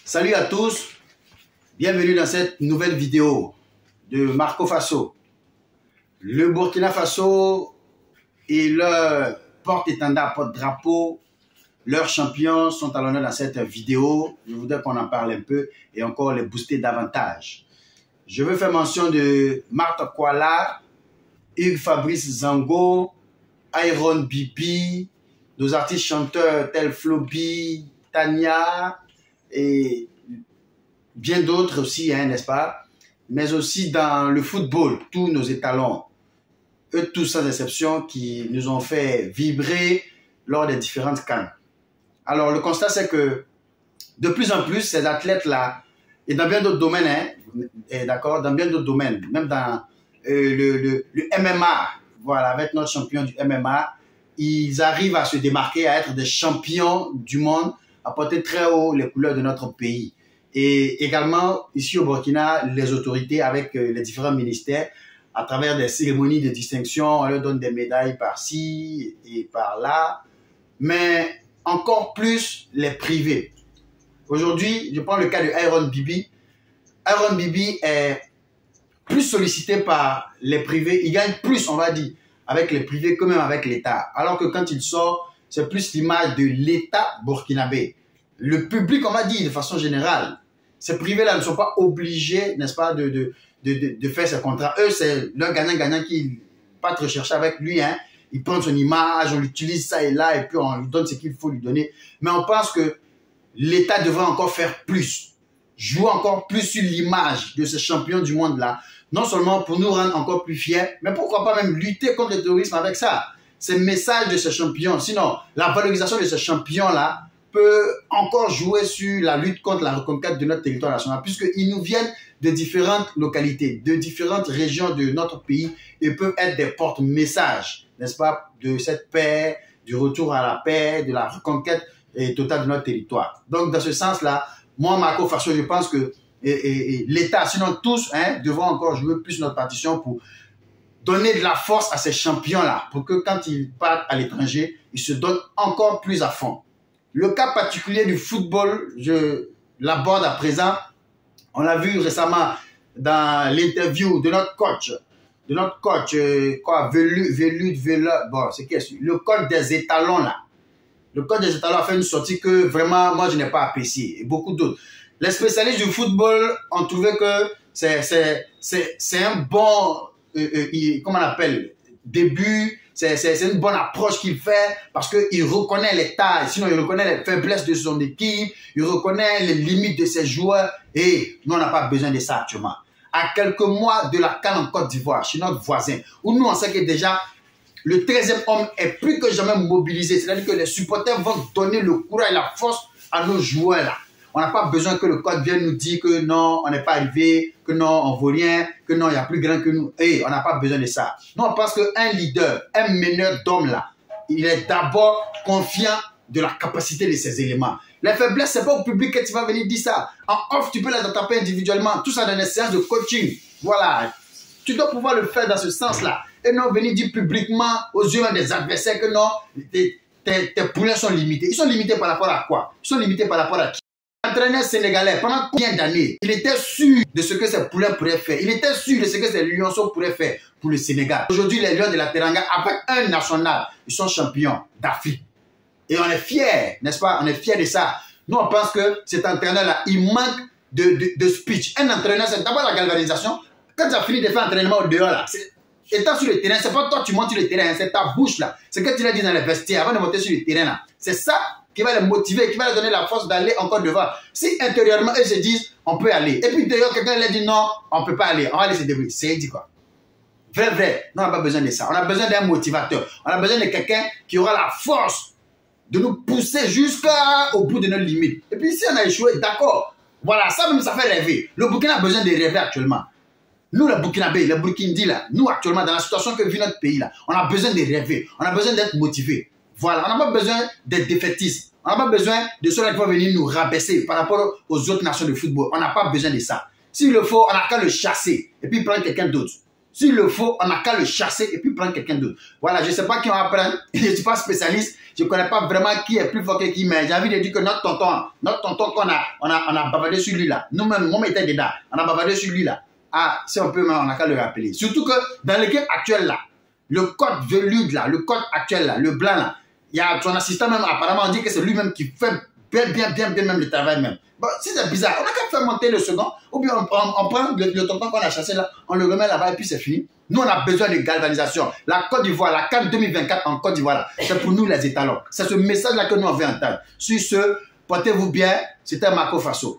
Salut à tous, bienvenue dans cette nouvelle vidéo de Marco Faso. Le Burkina Faso et leur porte-étendard, porte-drapeau, leurs champions sont à l'honneur dans cette vidéo. Je voudrais qu'on en parle un peu et encore les booster davantage. Je veux faire mention de Marthe Koala, Hugues Fabrice Zango, Iron Bibi, nos artistes chanteurs tels Floby, Tania et bien d'autres aussi, hein, n'est-ce pas? Mais aussi dans le football, tous nos étalons, eux tous sans exception, qui nous ont fait vibrer lors des différentes CAN. Alors le constat c'est que de plus en plus ces athlètes-là, et dans bien d'autres domaines, hein, d'accord, dans bien d'autres domaines, même dans le MMA, voilà, avec notre champion du MMA, ils arrivent à se démarquer, à être des champions du monde, à porter très haut les couleurs de notre pays. Et également, ici au Burkina, les autorités avec les différents ministères, à travers des cérémonies de distinction, on leur donne des médailles par-ci et par-là, mais encore plus les privés. Aujourd'hui, je prends le cas de Iron Bibi. Iron Bibi est plus sollicité par les privés, il gagne plus, on va dire, avec les privés que même avec l'État. Alors que quand il sort, c'est plus l'image de l'État burkinabé. Le public, on va dire de façon générale, ces privés-là ne sont pas obligés, n'est-ce pas, de faire ces contrats. Eux, c'est leur gagnant-gagnant qui pas te rechercher avec lui. Hein. Il prend son image, on l'utilise ça et là, et puis on lui donne ce qu'il faut lui donner. Mais on pense que l'État devrait encore faire plus, jouer encore plus sur l'image de ces champions du monde-là. Non seulement pour nous rendre encore plus fiers, mais pourquoi pas même lutter contre le terrorisme avec ça. C'est le message de ces champions. Sinon, la valorisation de ces champions-là peut encore jouer sur la lutte contre la reconquête de notre territoire national, puisqu'ils nous viennent de différentes localités, de différentes régions de notre pays et peuvent être des porte-messages, n'est-ce pas, de cette paix, du retour à la paix, de la reconquête totale de notre territoire. Donc, dans ce sens-là, moi, Marco Faso, je pense que l'État, sinon tous, hein, devront encore jouer plus notre partition pour donner de la force à ces champions-là, pour que quand ils partent à l'étranger, ils se donnent encore plus à fond. Le cas particulier du football, je l'aborde à présent. On l'a vu récemment dans l'interview de notre coach, bon, c'est qui, le coach des étalons là. Le coach des étalons a fait une sortie que vraiment, moi, je n'ai pas apprécié, et beaucoup d'autres. Les spécialistes du football ont trouvé que c'est un bon, comment on appelle, début, c'est une bonne approche qu'il fait parce qu'il reconnaît les tailles, sinon il reconnaît les faiblesses de son équipe, il reconnaît les limites de ses joueurs et nous, on n'a pas besoin de ça actuellement. À quelques mois de la CAN en Côte d'Ivoire, chez notre voisin, où nous, on sait que déjà, le 13e homme est plus que jamais mobilisé. C'est-à-dire que les supporters vont donner le courage et la force à nos joueurs là. On n'a pas besoin que le code vienne nous dire que non, on n'est pas arrivé, que non, on ne vaut rien, que non, il y a plus grand que nous. Hey, on n'a pas besoin de ça. Non, on pense qu'un leader, un meneur d'hommes là, il est d'abord confiant de la capacité de ses éléments. Les faiblesses, ce n'est pas au public que tu vas venir dire ça. En off, tu peux les taper individuellement. Tout ça dans les séances de coaching. Voilà. Tu dois pouvoir le faire dans ce sens-là. Et non venir dire publiquement aux yeux des adversaires que non, tes poulains sont limités. Ils sont limités par rapport à quoi? Ils sont limités par rapport à qui? L'entraîneur sénégalais, pendant combien d'années, il était sûr de ce que ses poulains pourraient faire. Il était sûr de ce que ses lionceaux pourraient faire pour le Sénégal. Aujourd'hui, les Lions de la Teranga, avec un national, ils sont champions d'Afrique. Et on est fiers, n'est-ce pas? On est fiers de ça. Nous, on pense que cet entraîneur-là, il manque de speech. Un entraîneur, c'est d'abord la galvanisation. Quand tu as fini de faire entraînement au dehors, là, étant sur le terrain, c'est pas toi qui montes sur le terrain, c'est ta bouche, là. C'est que tu l'as dit dans les vestiaires avant de monter sur le terrain, là. C'est ça qui va les motiver, qui va leur donner la force d'aller encore devant. Si intérieurement, ils se disent, on peut aller. Et puis d'ailleurs, quelqu'un leur dit, non, on ne peut pas aller. On va aller se débrouiller. C'est dit quoi? Vrai. Non, on n'a pas besoin de ça. On a besoin d'un motivateur. On a besoin de quelqu'un qui aura la force de nous pousser jusqu'au bout de nos limites. Et puis si on a échoué, d'accord. Voilà, ça même, ça fait rêver. Le Burkina a besoin de rêver actuellement. Nous, les Burkinabés, les Burkindis, là, nous actuellement, dans la situation que vit notre pays, là, on a besoin de rêver. On a besoin d'être motivés. Voilà, on n'a pas besoin d'être défaitistes. On n'a pas besoin de ceux-là qui vont venir nous rabaisser par rapport aux autres nations de football. On n'a pas besoin de ça. S'il le faut, on n'a qu'à le chasser et puis prendre quelqu'un d'autre. S'il le faut, on n'a qu'à le chasser et puis prendre quelqu'un d'autre. Voilà, je ne sais pas qui on va prendre. Je ne suis pas spécialiste. Je ne connais pas vraiment qui est plus fort que qui. Mais j'ai envie de dire que notre tonton qu'on a bavardé sur lui là. Nous-mêmes, on était dedans. On a bavardé sur lui là. Ah, si on peut, on n'a qu'à le rappeler. Surtout que dans l'équipe actuelle là, le code velude là, le code actuel là, le blanc là, il y a son assistant même, apparemment, on dit que c'est lui-même qui fait bien même le travail même. Bon, si c'est bizarre, on n'a qu'à faire monter le second, ou bien on prend le tonton qu'on a chassé là, on le remet là-bas et puis c'est fini. Nous, on a besoin de galvanisation. La Côte d'Ivoire, la CAN 2024 en Côte d'Ivoire, c'est pour nous les étalons. C'est ce message-là que nous on veut entendre. Sur ce, portez-vous bien, c'était Marco Faso.